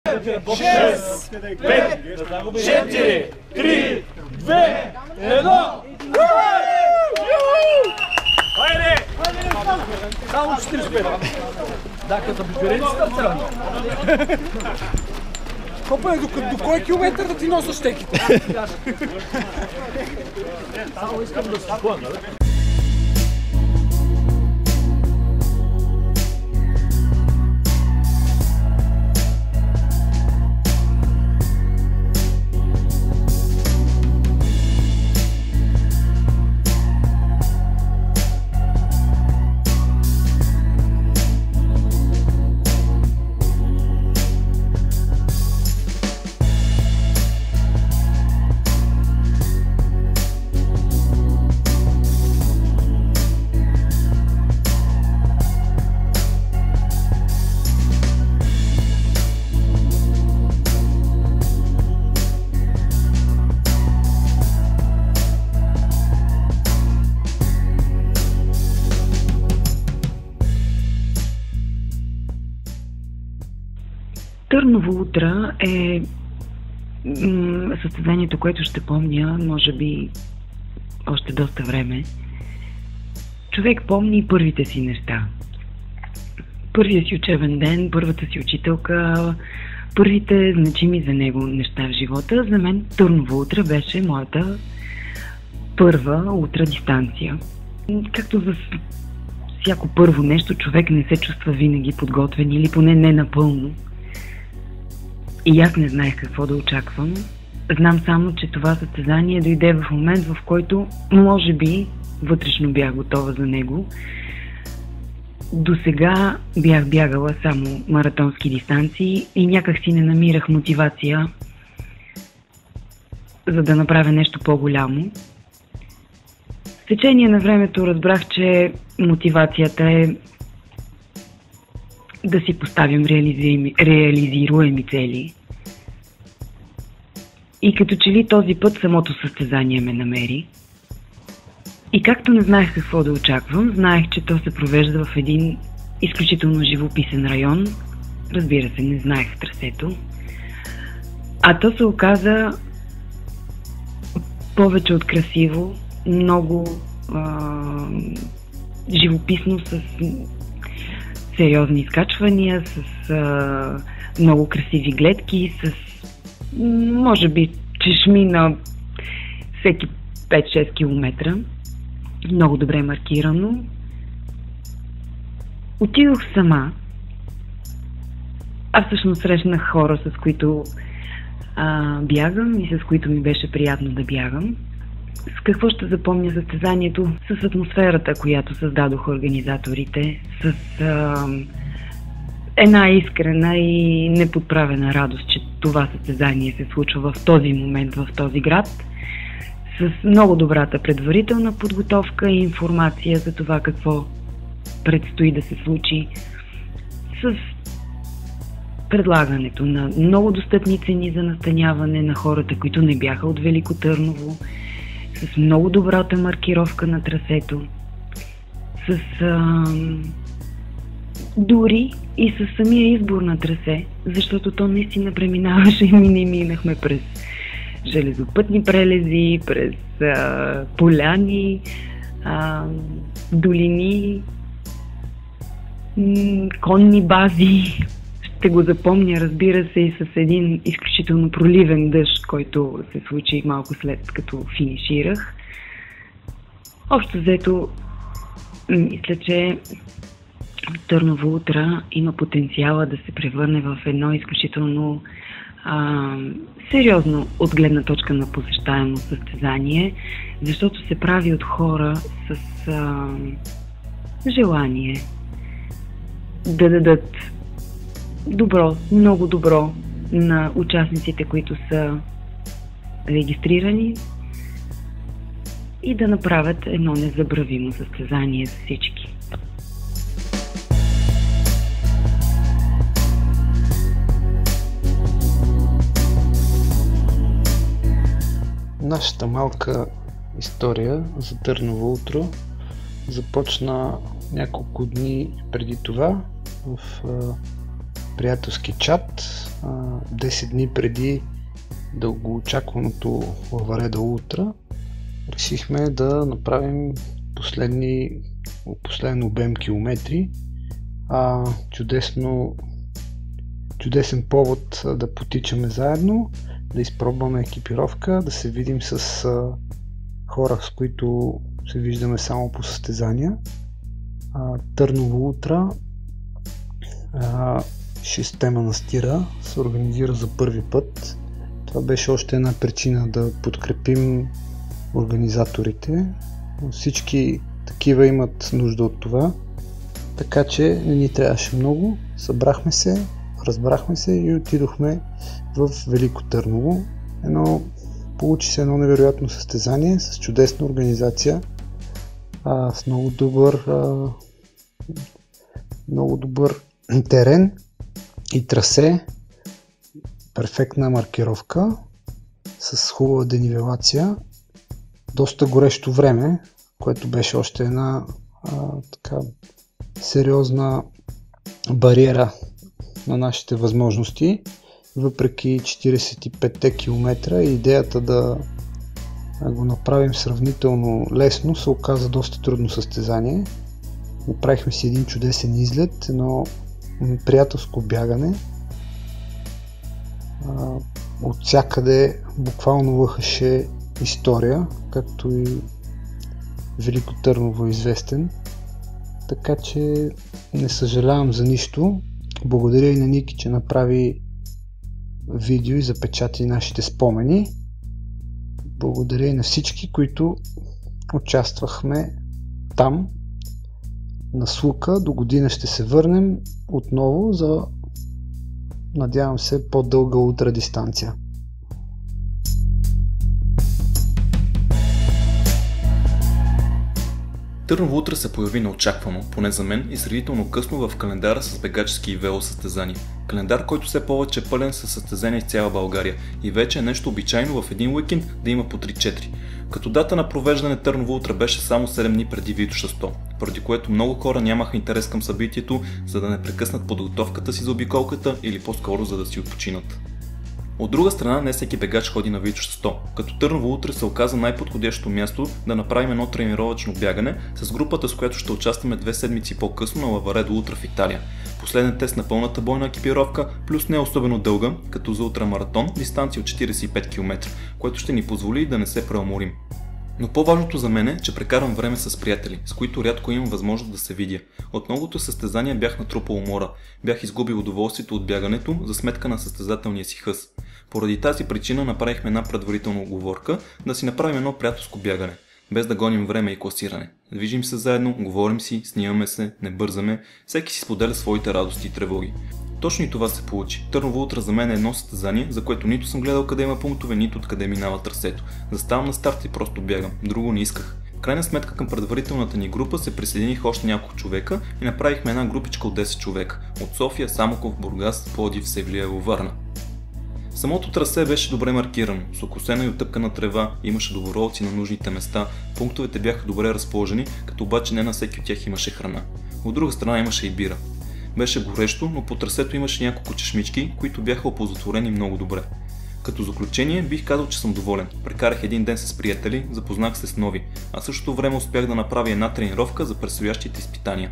6, 5, 4, 3, 2, 1. Хайде! Само 45. Да, като преференцията трябва. Копа е до кой километър да ти носа щеките? Само искам да се плъна. Търново утра е състезанието, което ще помня, може би, още доста време. Човек помни първите си неща. Първият си учебен ден, първата си учителка, първите значими за него неща в живота. За мен Търново утра беше моята първа ултрадистанция. Както за всяко първо нещо, човек не се чувства винаги подготвен или поне не напълно. И аз не знаех какво да очаквам. Знам само, че това състезание дойде в момент, в който може би вътрешно бях готова за него. До сега бях бягала само маратонски дистанции и някак си не намирах мотивация за да направя нещо по-голямо. В течение на времето разбрах, че мотивацията е да си поставим реализируеми цели. И като че ли този път самото състезание ме намери. И както не знаех какво да очаквам, знаех, че то се провежда в един изключително живописен район. Разбира се, не знаех трасето. А то се оказа повече от красиво, много живописно, с сериозни изкачвания, с много красиви гледки, с може би чешми на всеки 5-6 км. Много добре маркирано. Отидох сама. А всъщност срещнах хора, с които бягам и с които ми беше приятно да бягам. С какво ще запомня състезанието? С атмосферата, която създадоха организаторите, с една искрена и неподправена радост, че това състезание се случва в този момент, в този град, с много добрата предварителна подготовка и информация за това какво предстои да се случи, с предлагането на много достъпни цени за настаняване на хората, които не бяха от Велико Търново, с много добрата маркировка на трасето, с дори и със самия избор на трасе, защото то наистина преминаваше и не минахме през железопътни прелези, през поляни, долини, конни бази. Ще го запомня, разбира се, и с един изключително проливен дъжд, който се случи малко след като финиширах. Общо взето, мисля, че Търново утра има потенциала да се превърне в едно изключително сериозно от гледна точка на посещаемо състезание, защото се прави от хора с желание да дадат добро, много добро на участниците, които са регистрирани, и да направят едно незабравимо състезание за всички. Нашата малка история за Търново утро започна няколко дни преди това, в приятелски чат 10 дни преди дългоочакваното Лаваредо Ултра. Решихме да направим последен обем километри. Чудесен повод да потичаме заедно, да изпробваме екипировка, да се видим с хора, с които се виждаме само по състезания. Търново Ултра, 6 манастира се организира за първи път. Това беше още една причина да подкрепим организаторите. Всички такива имат нужда от това, така че не ни трябваше много. Събрахме се, разбрахме се и отидохме в Велико Търново. Получи се едно невероятно състезание с чудесна организация, с много добър терен и трасе, перфектна маркировка с хубава денивелация, доста горещо време, което беше още една сериозна бариера на нашите възможности. Въпреки 45 км и идеята да го направим сравнително лесно, се оказа доста трудно състезание. Направихме си един чудесен излет, едно приятелско бягане. От всякъде буквално лъхаше история, както и Велико Търново е известен. Така че не съжалявам за нищо. Благодаря и на Ники, че направи видео и запечати нашите спомени. Благодаря и на всички, които участвахме там. На Слука. До година ще се върнем отново за, надявам се, по-дълга ултрадистанция. Търново Ултра се появи неочаквано, поне за мен, и сравнително късно в календара с бегачески и велосъстезания. Календар, който все повече е пълен със състезания в цяла България и вече е нещо обичайно в един уикенд да има по 3-4. Като дата на провеждане Търново Ултра беше само 7 дни преди Витоша 100, поради което много хора нямаха интерес към събитието, за да не прекъснат подготовката си за обиколката или по-скоро за да си отпочинат. От друга страна, не всеки бегач ходи на Витоша 100, като Търново Ултра се оказа най-подходящото място да направим едно тренировъчно бягане с групата, с която ще участваме 2 седмици по-късно на Лаваредо Ултра в Италия. Последен тест на пълната бойна екипировка, плюс не особено дълга, като за ултрамаратон, дистанция от 45 км, което ще ни позволи да не се преуморим. Но по-важното за мен е, че прекарвам време с приятели, с които рядко имам възможност да се видя. От многото състезания бях натрупал умора, бях изгубил удоволствието от бягането за сметка на състезателния си хъс. Поради тази причина направихме една предварителна уговорка да си направим едно приятелско бягане, без да гоним време и класиране. Движим се заедно, говорим си, снимаме се, не бързаме, всеки си споделя своите радости и тревоги. Точно и това се получи. Търново Ултра за мен е едно състезание, за което нито съм гледал къде има пунктове, нито откъде минава трасето. Заставам на старт и просто бягам. Друго не исках. В крайна сметка към предварителната ни група се присъединих още няколко човека и направихме една групичка от 10 човека. От София, Самоков, Бургас, Пловдив, Севлиево, Варна. Самото трасе беше добре маркирано, с окосена и оттъпкана трева, имаше доброволци на нужните места, пунктовете бяха добре разположени, като обаче не на всеки от тях имаше храна. От друга страна имаше и бира. Беше горещо, но по трасето имаше няколко чешмички, които бяха оползотворени много добре. Като заключение бих казал, че съм доволен. Прекарах един ден с приятели, запознах се с нови, а в същото време успях да направя една тренировка за предстоящите изпитания.